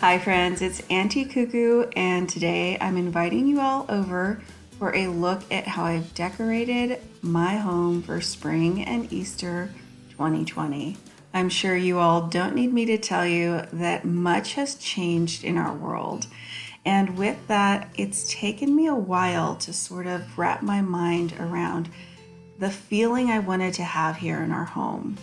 Hi friends, it's Auntie Cuckoo, and today I'm inviting you all over for a look at how I've decorated my home for spring and Easter 2020. I'm sure you all don't need me to tell you that much has changed in our world. And with that, it's taken me a while to sort of wrap my mind around the feeling I wanted to have here in our home.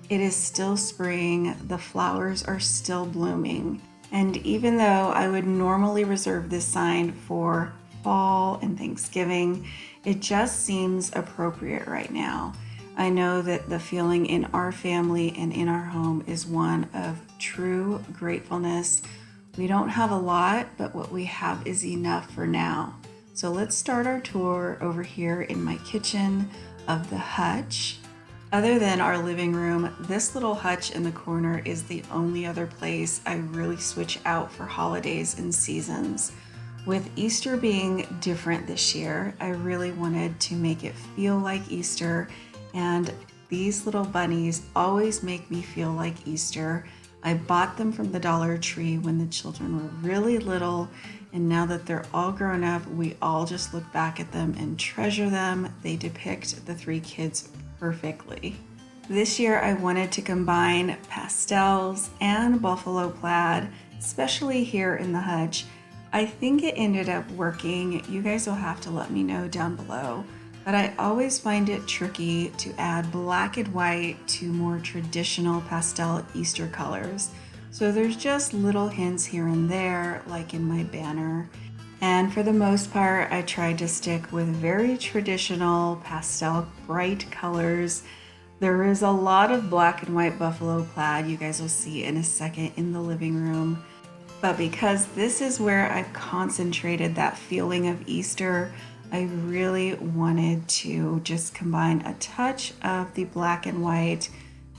It is still spring, the flowers are still blooming. And even though I would normally reserve this sign for fall and Thanksgiving, it just seems appropriate right now. I know that the feeling in our family and in our home is one of true gratefulness. We don't have a lot, but what we have is enough for now. So let's start our tour over here in my kitchen of the hutch. Other than our living room, this little hutch in the corner is the only other place I really switch out for holidays and seasons. With Easter being different this year, I really wanted to make it feel like Easter, and these little bunnies always make me feel like Easter. I bought them from the Dollar Tree when the children were really little, and now that they're all grown up, we all just look back at them and treasure them. They depict the three kids perfectly. This year I wanted to combine pastels and buffalo plaid, especially here in the hutch. I think it ended up working. You guys will have to let me know down below. But I always find it tricky to add black and white to more traditional pastel Easter colors. So there's just little hints here and there, like in my banner. And for the most part, I tried to stick with very traditional pastel bright colors. There is a lot of black and white buffalo plaid you guys will see in a second in the living room. But because this is where I've concentrated that feeling of Easter, I really wanted to just combine a touch of the black and white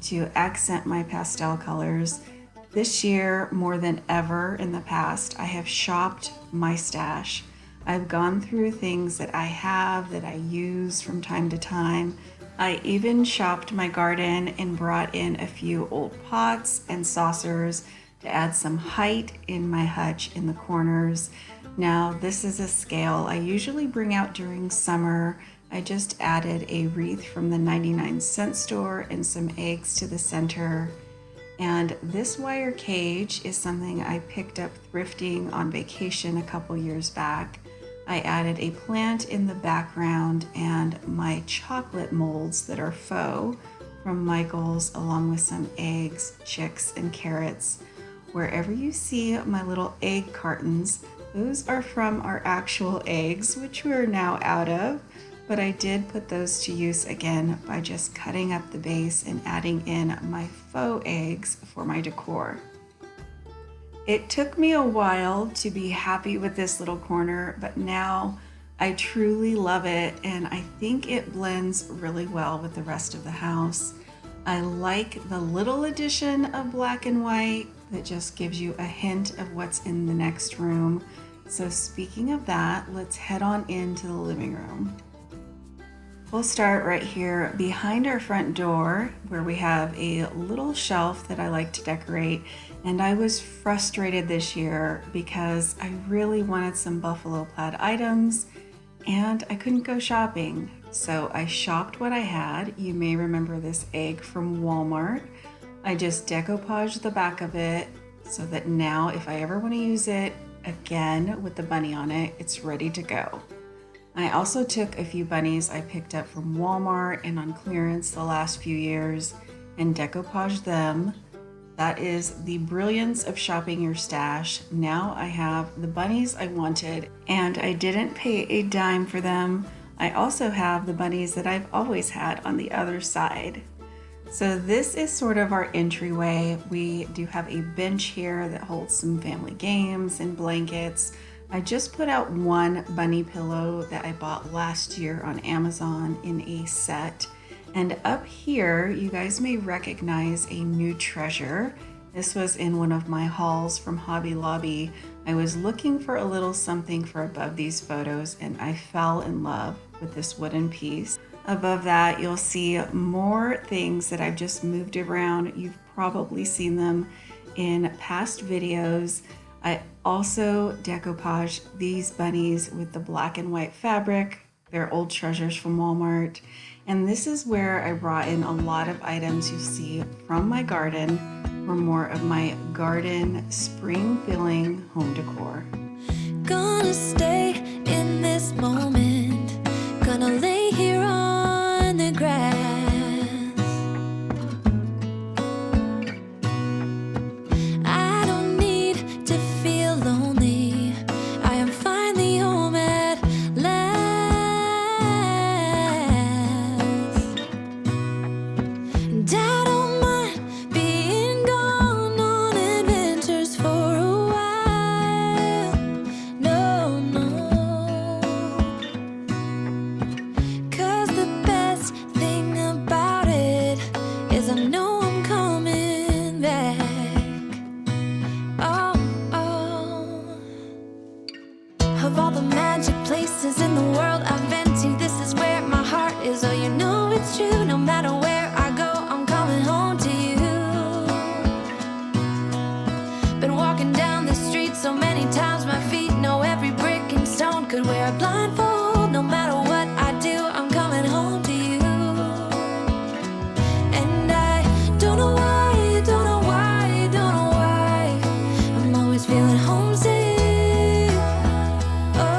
to accent my pastel colors. This year, more than ever in the past, I have shopped my stash. I've gone through things that I have, that I use from time to time. I even shopped my garden and brought in a few old pots and saucers to add some height in my hutch in the corners. Now, this is a scale I usually bring out during summer. I just added a wreath from the 99-cent store and some eggs to the center. And this wire cage is something I picked up thrifting on vacation a couple years back. I added a plant in the background and my chocolate molds that are faux from Michael's, along with some eggs, chicks, and carrots. Wherever you see my little egg cartons, those are from our actual eggs, which we are now out of. But I did put those to use again by just cutting up the base and adding in my faux eggs for my decor. It took me a while to be happy with this little corner, but now I truly love it, and I think it blends really well with the rest of the house. I like the little addition of black and white that just gives you a hint of what's in the next room. So speaking of that, let's head on into the living room. We'll start right here behind our front door, where we have a little shelf that I like to decorate. And I was frustrated this year because I really wanted some buffalo plaid items and I couldn't go shopping. So I shopped what I had. You may remember this egg from Walmart. I just decoupaged the back of it so that now if I ever want to use it again with the bunny on it, it's ready to go. I also took a few bunnies I picked up from Walmart and on clearance the last few years and decoupaged them. That is the brilliance of shopping your stash. Now I have the bunnies I wanted and I didn't pay a dime for them. I also have the bunnies that I've always had on the other side. So this is sort of our entryway. We do have a bench here that holds some family games and blankets. I just put out one bunny pillow that I bought last year on Amazon in a set. And up here, you guys may recognize a new treasure. This was in one of my hauls from Hobby Lobby. I was looking for a little something for above these photos and I fell in love with this wooden piece. Above that, you'll see more things that I've just moved around. You've probably seen them in past videos. I also decoupage these bunnies with the black and white fabric. They're old treasures from Walmart. And this is where I brought in a lot of items you'll see from my garden for more of my garden spring feeling home decor. Gonna stay in this moment, gonna lay here on the grass. I don't need to feel lonely, I am finally home at last. And I don't mind being gone on adventures for a while. No, no. 'Cause the best thing about it is I know I'm coming back. Oh, oh. Of all the magic places in the world I've been to, this is where my heart is. Oh, you know it's true. No matter where I go, I'm coming home to you. Been walking down the street so many times, my feet know every brick and stone. Could wear a blindfold. No matter what I do, I'm coming home to you. And I don't know why, don't know why, don't know why I'm always feeling homesick. Oh,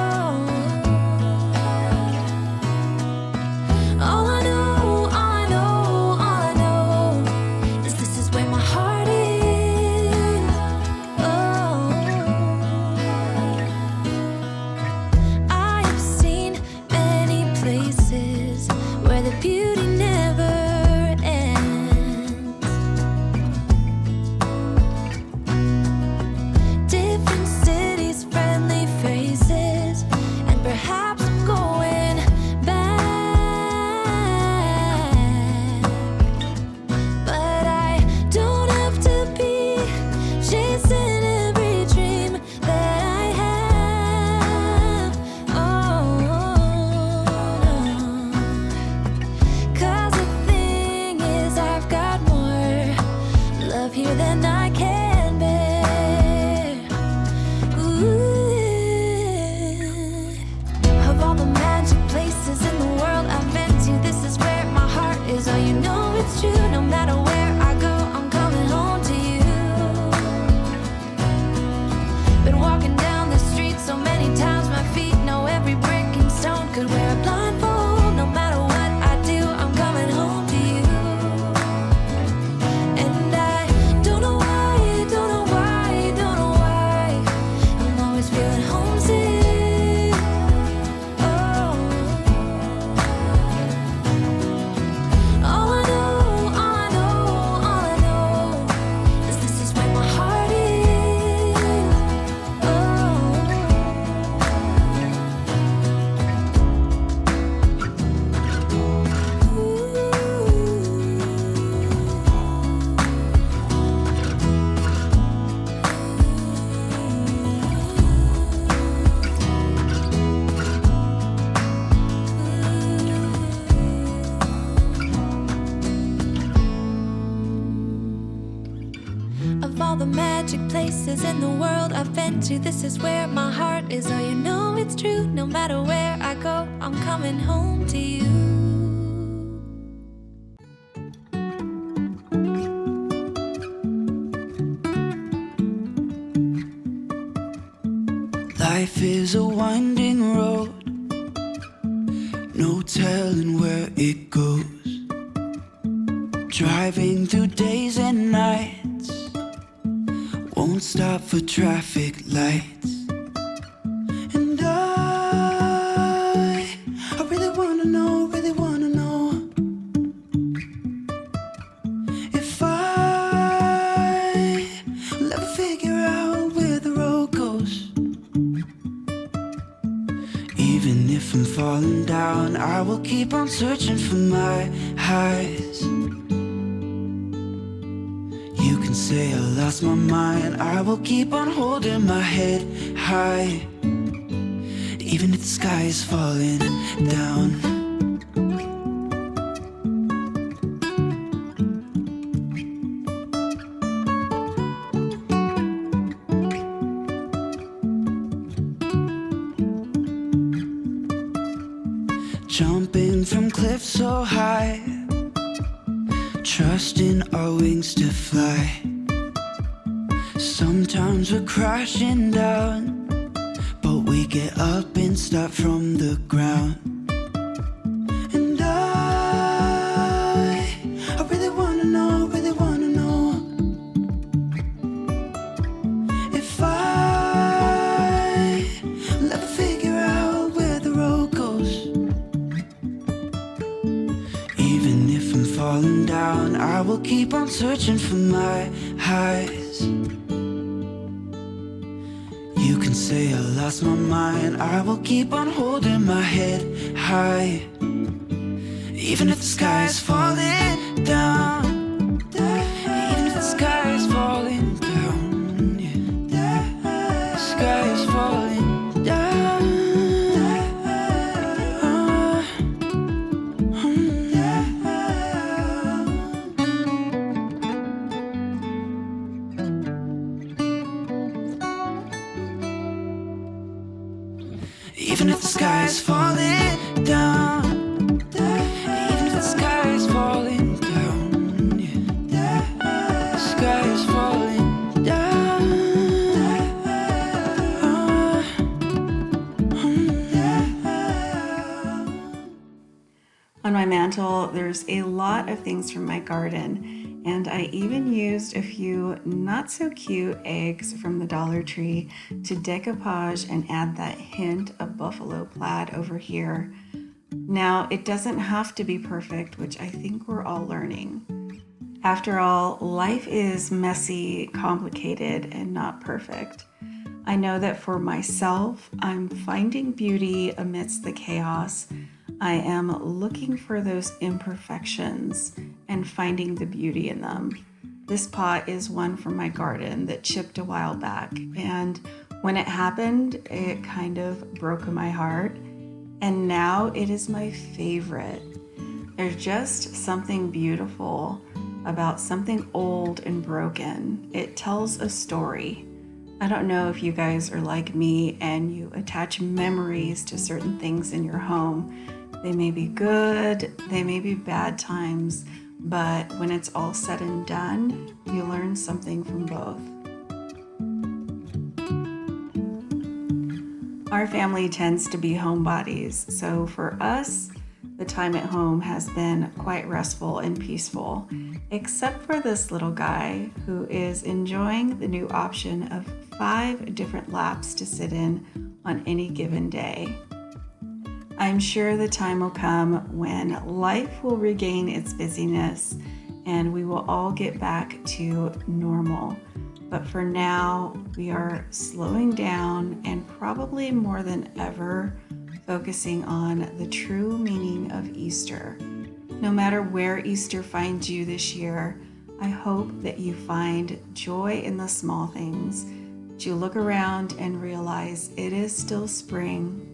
all I know, all I know, all I know is this is where my heart is. Oh, I have seen many places where the beauty never ends. Different cities, friendly faces, and perhaps I'm going back. But I don't have to be chasing every dream that I have. Oh, no. 'Cause the thing is, I've got more love here than I can bear. Ooh. Of all the magic places in the world I've been to, this is where my heart is. Oh, you know it's true. No matter where I go, I'm coming home to you. Been walking down the street so many times, my feet know every brick and stone. Could wear a blindfold. No matter what I do, I'm coming home to you. And I don't know why, don't know why, don't know why I'm always feeling homesick. Oh, all I know, all I know, all I know is this is where my heart is. Oh, of all the magic places in the world I've been to, this is where my heart is. Oh, you know it's true. No matter where I go, I'm coming home to you. Life is a winding road, no telling where it goes. Driving through days and nights, won't stop for traffic lights. And I really wanna know if I'll ever figure out where the road goes. if I'm falling down, I will keep on searching for my highs. You can say I lost my mind, I will keep on holding my head high, even if the sky is falling down. Jumping from cliffs so high, trusting our wings to fly. Sometimes we're crashing down, but we get up and start from the ground. And I really wanna know, if I'll ever figure out where the road goes. Even if I'm falling down, I will keep on searching for my highs. You can say I lost my mind, I will keep on holding my head high, even if the sky is falling down. Even if the sky is falling down, yeah. The sky is falling down. Even if the sky is falling down, even if the sky is falling down, yeah. The sky is falling down. On my mantle, there's a lot of things from my garden, and I even used a few not so cute eggs from the Dollar Tree to decoupage and add that hint of buffalo plaid over here. Now, it doesn't have to be perfect, which I think we're all learning. After all, life is messy, complicated, and not perfect. I know that for myself, I'm finding beauty amidst the chaos. I am looking for those imperfections and finding the beauty in them. This pot is one from my garden that chipped a while back, and when it happened, it kind of broke my heart, and now it is my favorite. There's just something beautiful about something old and broken. It tells a story. I don't know if you guys are like me and you attach memories to certain things in your home. They may be good, they may be bad times, but when it's all said and done, you learn something from both. Our family tends to be homebodies, so for us, the time at home has been quite restful and peaceful, except for this little guy who is enjoying the new option of 5 different laps to sit in on any given day. I'm sure the time will come when life will regain its busyness and we will all get back to normal. But for now, we are slowing down and probably more than ever focusing on the true meaning of Easter. No matter where Easter finds you this year, I hope that you find joy in the small things, that you look around and realize it is still spring.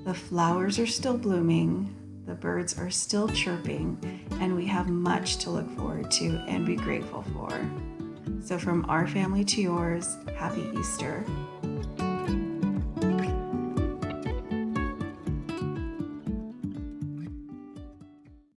The flowers are still blooming, the birds are still chirping, and we have much to look forward to and be grateful for. So from our family to yours, happy Easter.